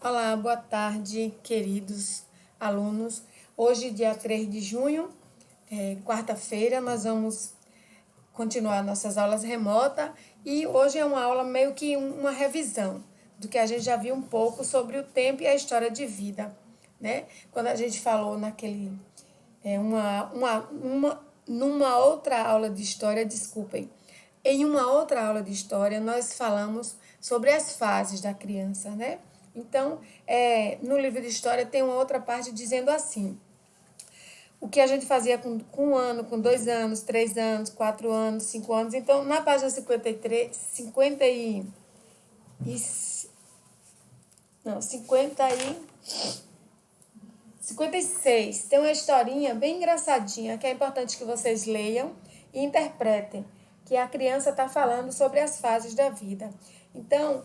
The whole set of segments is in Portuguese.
Olá, boa tarde, queridos alunos. Hoje, dia 3 de junho, quarta-feira, nós vamos continuar nossas aulas remotas e hoje é uma aula meio que uma revisão do que a gente já viu um pouco sobre o tempo e a história de vida, né? Quando a gente falou numa outra aula de história, desculpem, em uma outra aula de história, nós falamos sobre as fases da criança, né? Então, no livro de história tem uma outra parte dizendo assim: o que a gente fazia com 1 ano, com 2 anos, 3 anos, 4 anos, 5 anos. Então, na página 53, 56, tem uma historinha bem engraçadinha que é importante que vocês leiam e interpretem, que a criança está falando sobre as fases da vida. Então,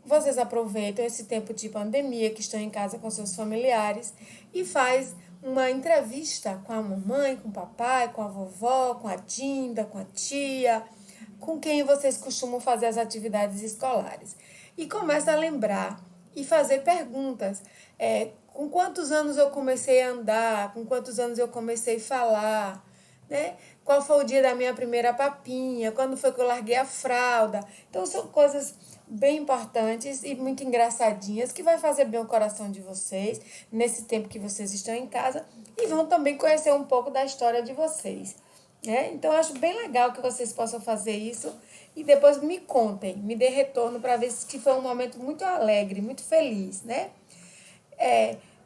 vocês aproveitam esse tempo de pandemia que estão em casa com seus familiares e faz uma entrevista com a mamãe, com o papai, com a vovó, com a Dinda, com a tia, com quem vocês costumam fazer as atividades escolares. E começa a lembrar e fazer perguntas. Com quantos anos eu comecei a andar? Com quantos anos eu comecei a falar? Né? Qual foi o dia da minha primeira papinha? Quando foi que eu larguei a fralda? Então, são coisas bem importantes e muito engraçadinhas que vai fazer bem o coração de vocês nesse tempo que vocês estão em casa e vão também conhecer um pouco da história de vocês. Então, eu acho bem legal que vocês possam fazer isso e depois me contem, me dê retorno para ver se foi um momento muito alegre, muito feliz, né?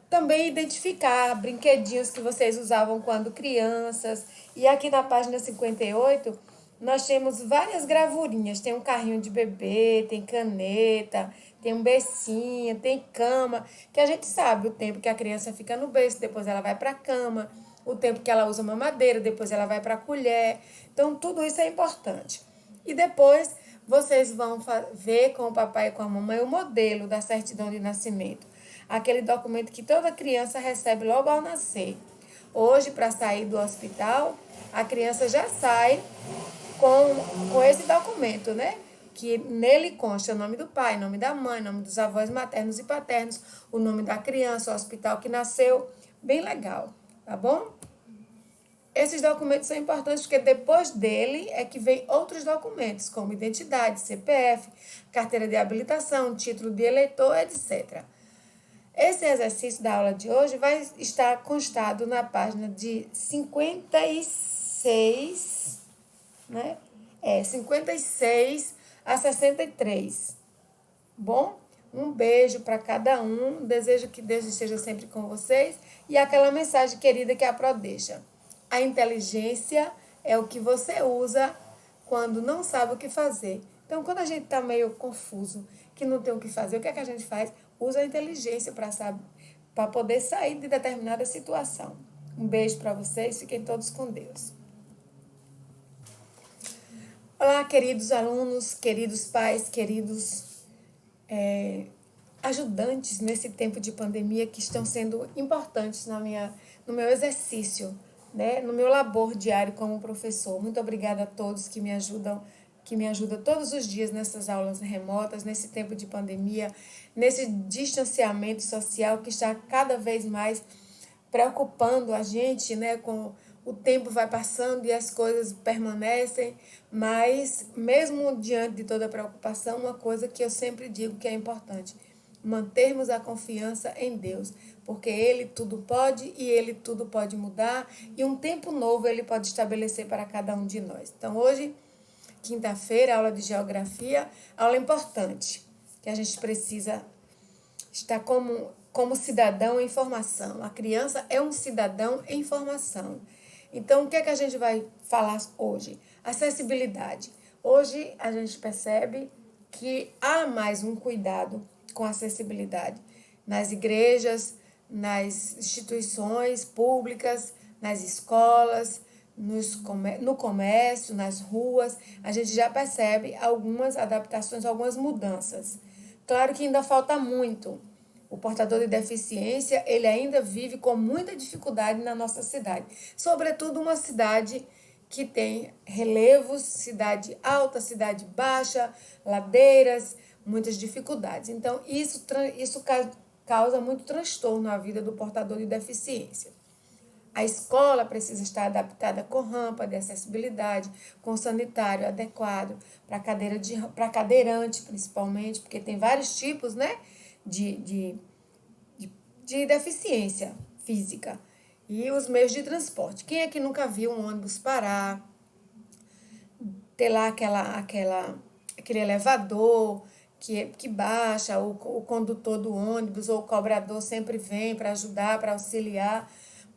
Também identificar brinquedinhos que vocês usavam quando crianças. E aqui na página 58, nós temos várias gravurinhas. Tem um carrinho de bebê, tem caneta, tem um bercinho, tem cama, que a gente sabe o tempo que a criança fica no berço, depois ela vai para a cama, o tempo que ela usa mamadeira, depois ela vai para a colher. Então, tudo isso é importante. E depois, vocês vão ver com o papai e com a mamãe o modelo da certidão de nascimento. Aquele documento que toda criança recebe logo ao nascer. Hoje, para sair do hospital, a criança já sai com esse documento, né? Que nele consta o nome do pai, nome da mãe, nome dos avós maternos e paternos, o nome da criança, o hospital que nasceu. Bem legal, tá bom? Esses documentos são importantes porque depois dele é que vem outros documentos, como identidade, CPF, carteira de habilitação, título de eleitor, etc. Esse exercício da aula de hoje vai estar constado na página de 56, né? 56 a 63. Bom? Um beijo para cada um. Desejo que Deus esteja sempre com vocês. E aquela mensagem querida que a Pro deixa. A inteligência é o que você usa quando não sabe o que fazer. Então, quando a gente está meio confuso, que não tem o que fazer, o que é que a gente faz? Usa a inteligência para poder sair de determinada situação. Um beijo para vocês, fiquem todos com Deus. Olá, queridos alunos, queridos pais, queridos ajudantes nesse tempo de pandemia que estão sendo importantes no meu exercício, né? No meu labor diário como professor. Muito obrigada a todos que me ajudam todos os dias nessas aulas remotas, nesse tempo de pandemia, nesse distanciamento social que está cada vez mais preocupando a gente, né? Com o tempo vai passando e as coisas permanecem, mas mesmo diante de toda a preocupação, uma coisa que eu sempre digo que é importante: mantermos a confiança em Deus, porque Ele tudo pode e Ele tudo pode mudar e um tempo novo Ele pode estabelecer para cada um de nós. Então, hoje, quinta-feira, aula de geografia, aula importante, que a gente precisa estar como cidadão em formação. A criança é um cidadão em formação. Então, o que é que a gente vai falar hoje? Acessibilidade. Hoje, a gente percebe que há mais um cuidado com a acessibilidade nas igrejas, nas instituições públicas, nas escolas, no comércio, nas ruas. A gente já percebe algumas adaptações, algumas mudanças. Claro que ainda falta muito. O portador de deficiência, ele ainda vive com muita dificuldade na nossa cidade. Sobretudo uma cidade que tem relevos, cidade alta, cidade baixa, ladeiras, muitas dificuldades. Então, isso causa muito transtorno na vida do portador de deficiência. A escola precisa estar adaptada com rampa de acessibilidade, com sanitário adequado, para cadeirante principalmente, porque tem vários tipos, né, de deficiência física. E os meios de transporte. Quem é que nunca viu um ônibus parar, ter lá aquele elevador que baixa, o condutor do ônibus ou o cobrador sempre vem para ajudar, para auxiliar,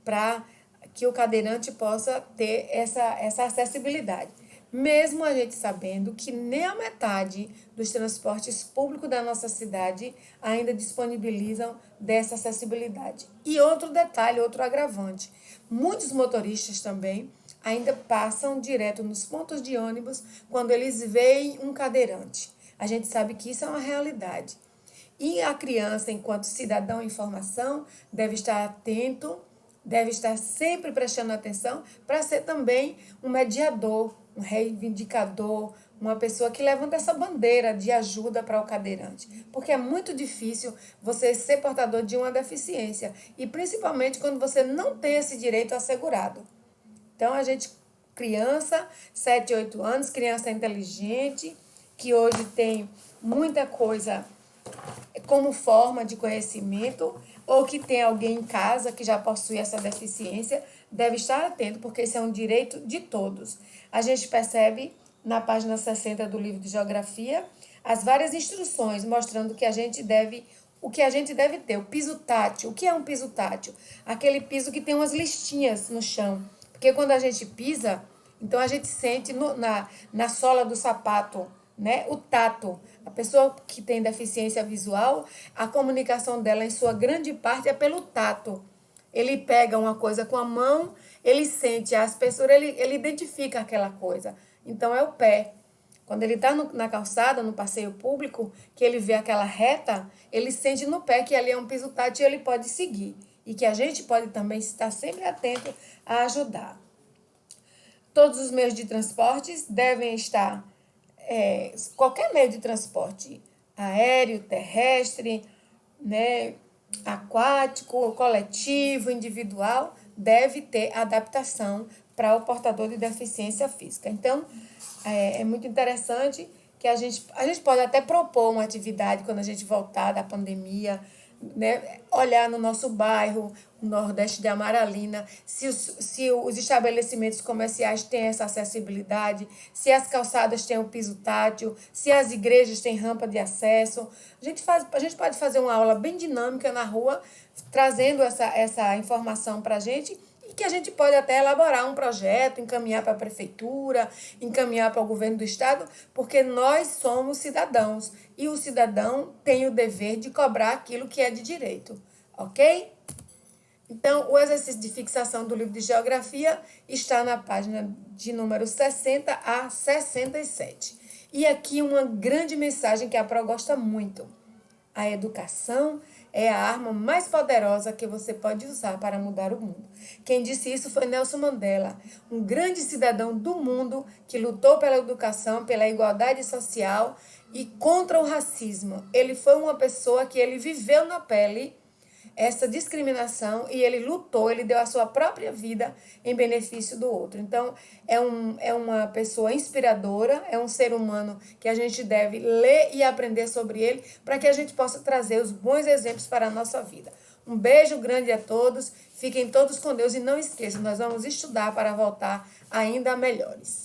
para que o cadeirante possa ter essa acessibilidade. Mesmo a gente sabendo que nem a metade dos transportes públicos da nossa cidade ainda disponibilizam dessa acessibilidade. E outro detalhe, outro agravante, muitos motoristas também ainda passam direto nos pontos de ônibus quando eles veem um cadeirante. A gente sabe que isso é uma realidade. E a criança, enquanto cidadão em formação, deve estar atento, deve estar sempre prestando atenção para ser também um mediador, um reivindicador, uma pessoa que levanta essa bandeira de ajuda para o cadeirante. Porque é muito difícil você ser portador de uma deficiência, e principalmente quando você não tem esse direito assegurado. Então, a gente, criança, 7, 8 anos, criança inteligente, que hoje tem muita coisa como forma de conhecimento, ou que tem alguém em casa que já possui essa deficiência, deve estar atento, porque isso é um direito de todos. A gente percebe na página 60 do livro de Geografia as várias instruções mostrando o que a gente deve ter. O piso tátil. O que é um piso tátil? Aquele piso que tem umas listinhas no chão. Porque quando a gente pisa, então a gente sente na sola do sapato, né, o tato. A pessoa que tem deficiência visual, a comunicação dela, em sua grande parte, é pelo tato. Ele pega uma coisa com a mão, ele sente a espessura, ele identifica aquela coisa. Então, é o pé. Quando ele está na calçada, no passeio público, que ele vê aquela reta, ele sente no pé que ali é um piso tátil e ele pode seguir. E que a gente pode também estar sempre atento a ajudar. Todos os meios de transportes devem estar... qualquer meio de transporte, aéreo, terrestre, né, aquático, coletivo, individual, deve ter adaptação para o portador de deficiência física. Então, é muito interessante que a gente pode até propor uma atividade quando a gente voltar da pandemia, né, olhar no nosso bairro, no Nordeste de Amaralina, se os estabelecimentos comerciais têm essa acessibilidade, se as calçadas têm o piso tátil, se as igrejas têm rampa de acesso. A gente pode fazer uma aula bem dinâmica na rua, trazendo essa informação para a gente, e que a gente pode até elaborar um projeto, encaminhar para a prefeitura, encaminhar para o governo do estado, porque nós somos cidadãos e o cidadão tem o dever de cobrar aquilo que é de direito, ok? Então, o exercício de fixação do livro de Geografia está na página de número 60 a 67. E aqui uma grande mensagem que a Pro gosta muito. A educação é a arma mais poderosa que você pode usar para mudar o mundo. Quem disse isso foi Nelson Mandela, um grande cidadão do mundo que lutou pela educação, pela igualdade social e contra o racismo. Ele foi uma pessoa que ele viveu na pele essa discriminação e ele lutou, ele deu a sua própria vida em benefício do outro. Então, é uma pessoa inspiradora, é um ser humano que a gente deve ler e aprender sobre ele para que a gente possa trazer os bons exemplos para a nossa vida. Um beijo grande a todos, fiquem todos com Deus e não esqueçam, nós vamos estudar para voltar ainda melhores.